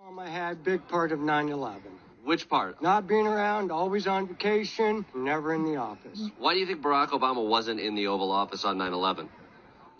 I had a big part of 9/11. Which part? Not being around, always on vacation, never in the office. Why do you think Barack Obama wasn't in the Oval Office on 9/11?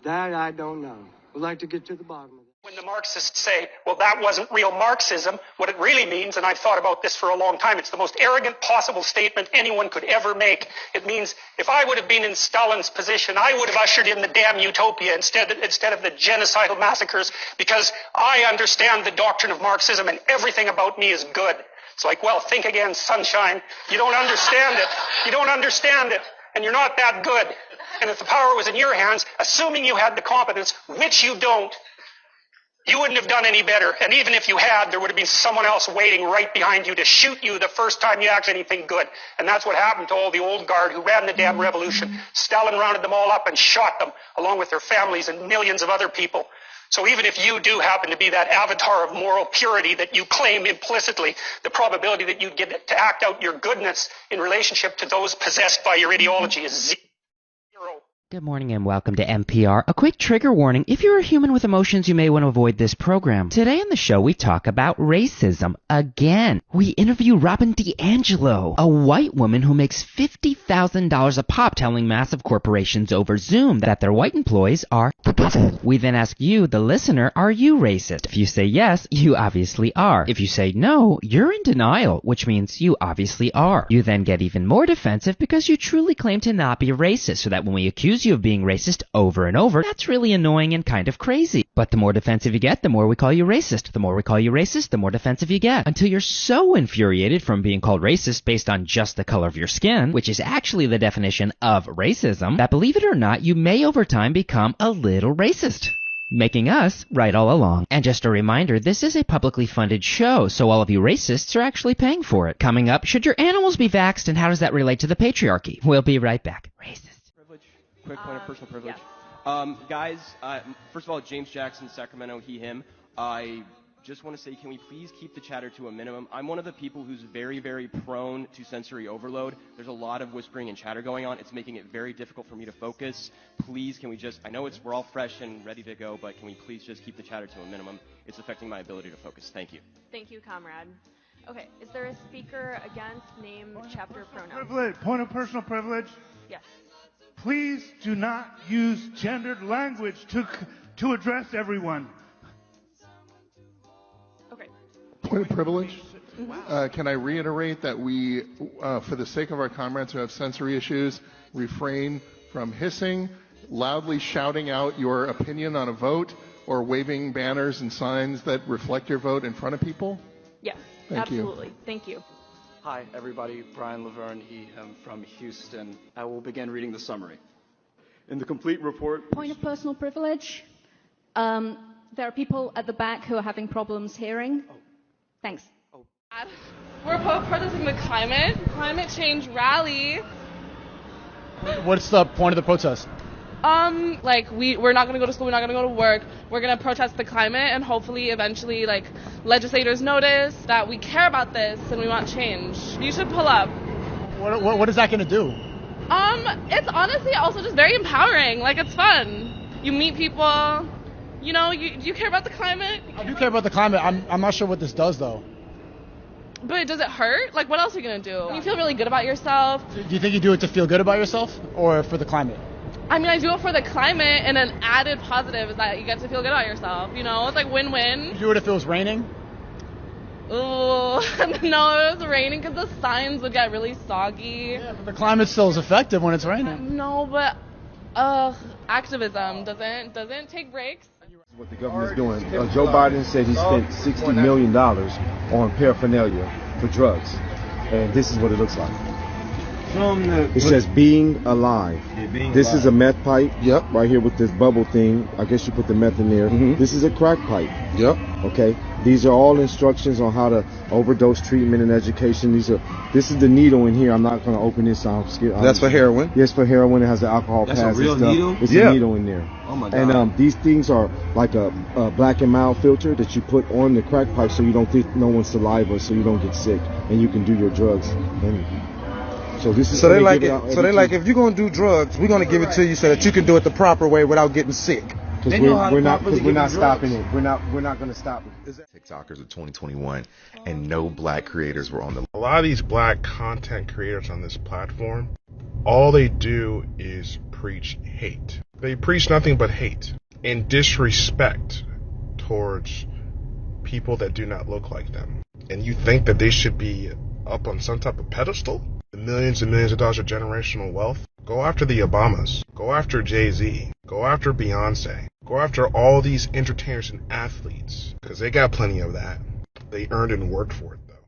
That I don't know. Would like to get to the bottom of it. When the Marxists say, well, that wasn't real Marxism, what it really means, and I've thought about this for a long time, it's the most arrogant possible statement anyone could ever make. It means if I would have been in Stalin's position, I would have ushered in the damn utopia instead of the genocidal massacres, because I understand the doctrine of Marxism and everything about me is good. It's like, well, think again, sunshine. You don't understand it. You don't understand it. And you're not that good. And if the power was in your hands, assuming you had the competence, which you don't, you wouldn't have done any better. And even if you had, there would have been someone else waiting right behind you to shoot you the first time you actually did anything good. And that's what happened to all the old guard who ran the damn revolution. Stalin rounded them all up and shot them, along with their families and millions of other people. So even if you do happen to be that avatar of moral purity that you claim implicitly, the probability that you get to act out your goodness in relationship to those possessed by your ideology is zero. Good morning and welcome to NPR. A quick trigger warning. If you're a human with emotions, you may want to avoid this program. Today on the show, we talk about racism again. We interview Robin DiAngelo, a white woman who makes $50,000 a pop telling massive corporations over Zoom that their white employees are the devil. We then ask you, the listener, are you racist? If you say yes, you obviously are. If you say no, you're in denial, which means you obviously are. You then get even more defensive because you truly claim to not be a racist, so that when we accuse you of being racist over and over, that's really annoying and kind of crazy. But the more defensive you get, the more we call you racist. The more we call you racist, the more defensive you get. Until you're so infuriated from being called racist based on just the color of your skin, which is actually the definition of racism, that believe it or not, you may over time become a little racist. Making us right all along. And just a reminder, this is a publicly funded show, so all of you racists are actually paying for it. Coming up, should your animals be vaxxed and how does that relate to the patriarchy? We'll be right back. Racist. Quick point of personal privilege. Yes. Guys, first of all, James Jackson, Sacramento, he, him. I just want to say, can we please keep the chatter to a minimum? I'm one of the people who's very, very prone to sensory overload. There's a lot of whispering and chatter going on. It's making it very difficult for me to focus. Please, can we just, I know we're all fresh and ready to go, but can we please just keep the chatter to a minimum? It's affecting my ability to focus. Thank you. Thank you, comrade. Okay, is there a speaker against name, chapter, pronoun? Point of personal privilege. Yes. Please do not use gendered language to address everyone. Okay. Point of privilege. Mm-hmm. Can I reiterate that we, for the sake of our comrades who have sensory issues, refrain from hissing, loudly shouting out your opinion on a vote, or waving banners and signs that reflect your vote in front of people? Yes, Thank you. absolutely. Thank you. Hi, everybody. Brian Laverne, he, him from Houston. I will begin reading the summary. In the complete report... Point of personal privilege. There are people at the back who are having problems hearing. Oh. Thanks. Oh. We're protesting the climate change rally. What's the point of the protest? We're not going to go to school, we're not going to go to work. We're going to protest the climate and hopefully eventually, legislators notice that we care about this and we want change. You should pull up. What is that going to do? It's honestly also just very empowering. It's fun. You meet people, do you care about the climate? I do care about the climate. I'm not sure what this does, though. But does it hurt? What else are you going to do? You feel really good about yourself. Do you think you do it to feel good about yourself or for the climate? I do it for the climate, and an added positive is that you get to feel good about yourself. It's like win-win. You do it if it was raining? Ooh, no, if it was raining because the signs would get really soggy. Yeah, but the climate still is effective when it's raining. No, but activism doesn't take breaks. What the government's doing. Joe Biden said he spent $60 million on paraphernalia for drugs, and this is what it looks like. It says being alive. This is a meth pipe. Yep. Right here with this bubble thing. I guess you put the meth in there. Mm-hmm. This is a crack pipe. Yep. Okay. These are all instructions on how to overdose treatment and education. This is the needle in here. I'm not going to open this. I'm scared. That's for heroin? Yes, for heroin. It has the alcohol pads and stuff. That's a real needle? It's a needle in there. Oh my God. And these things are like a black and mild filter that you put on the crack pipe so you don't think no one's saliva, so you don't get sick, and you can do your drugs. And so this is so they like if you're gonna do drugs, we're gonna give it to you so that you can do it the proper way without getting sick. Because we're not stopping it. We're not going to stop it. TikTokers of 2021, and no black creators were on the. A lot of these black content creators on this platform, all they do is preach hate. They preach nothing but hate and disrespect towards people that do not look like them. And you think that they should be up on some type of pedestal? The millions and millions of dollars of generational wealth? Go after the Obamas. Go after Jay-Z. Go after Beyonce. Go after all these entertainers and athletes, because they got plenty of that. They earned and worked for it, though.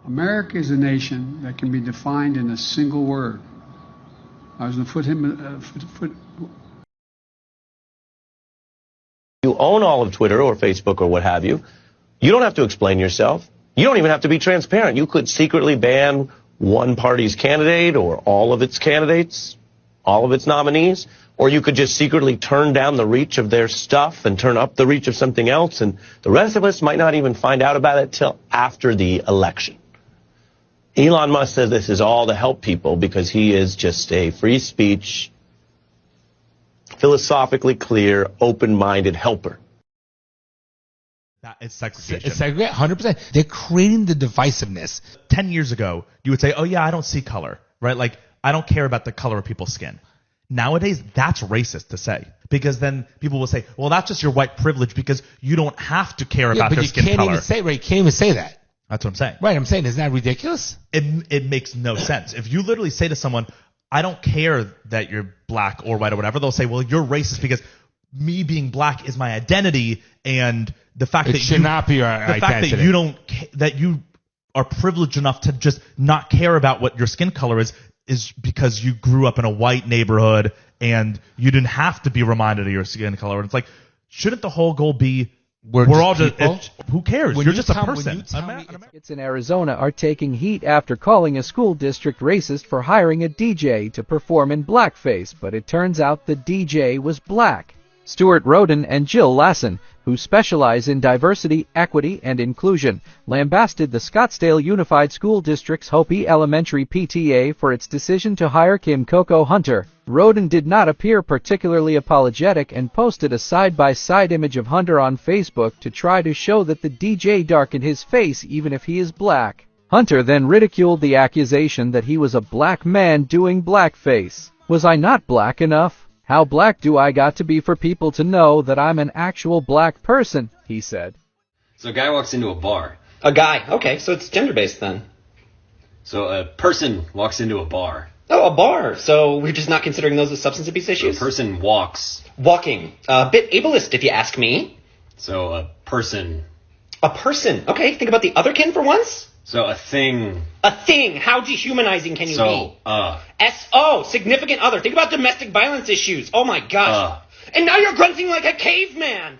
America is a nation that can be defined in a single word. I was going to put You own all of Twitter or Facebook or what have you. You don't have to explain yourself. You don't even have to be transparent. You could secretly ban one party's candidate or all of its candidates, all of its nominees, or you could just secretly turn down the reach of their stuff and turn up the reach of something else, and the rest of us might not even find out about it till after the election. Elon Musk says this is all to help people because he is just a free speech, philosophically clear, open-minded helper. It's segregation. It's segregation, 100%. They're creating the divisiveness. 10 years ago, you would say, oh yeah, I don't see color, right? Like, I don't care about the color of people's skin. Nowadays, that's racist to say. Because then people will say, well, that's just your white privilege because you don't have to care about their skin color. You can't even say that. That's what I'm saying. Right, I'm saying, isn't that ridiculous? It makes no sense. If you literally say to someone, I don't care that you're black or white or whatever, they'll say, well, you're racist because me being black is my identity, and the fact that should not be your identity. Fact that you are privileged enough to just not care about what your skin color is because you grew up in a white neighborhood and you didn't have to be reminded of your skin color. And it's like, shouldn't the whole goal be we're all just who cares? You're just a person. Kids in Arizona are taking heat after calling a school district racist for hiring a DJ to perform in blackface, but it turns out the DJ was black. Stuart Roden and Jill Lassen, who specialize in diversity, equity, and inclusion, lambasted the Scottsdale Unified School District's Hopi Elementary PTA for its decision to hire Kim Coco Hunter. Roden did not appear particularly apologetic and posted a side-by-side image of Hunter on Facebook to try to show that the DJ darkened his face even if he is black. Hunter then ridiculed the accusation that he was a black man doing blackface. Was I not black enough? How black do I got to be for people to know that I'm an actual black person, he said. So a guy walks into a bar. A guy. Okay, so it's gender-based then. So a person walks into a bar. Oh, a bar. So we're just not considering those as substance abuse issues? So a person walks. Walking. A bit ableist, if you ask me. So a person. A person. Okay, think about the otherkin for once. So a thing. A thing. How dehumanizing can you be? S-O, significant other. Think about domestic violence issues. Oh my gosh. And now you're grunting like a caveman.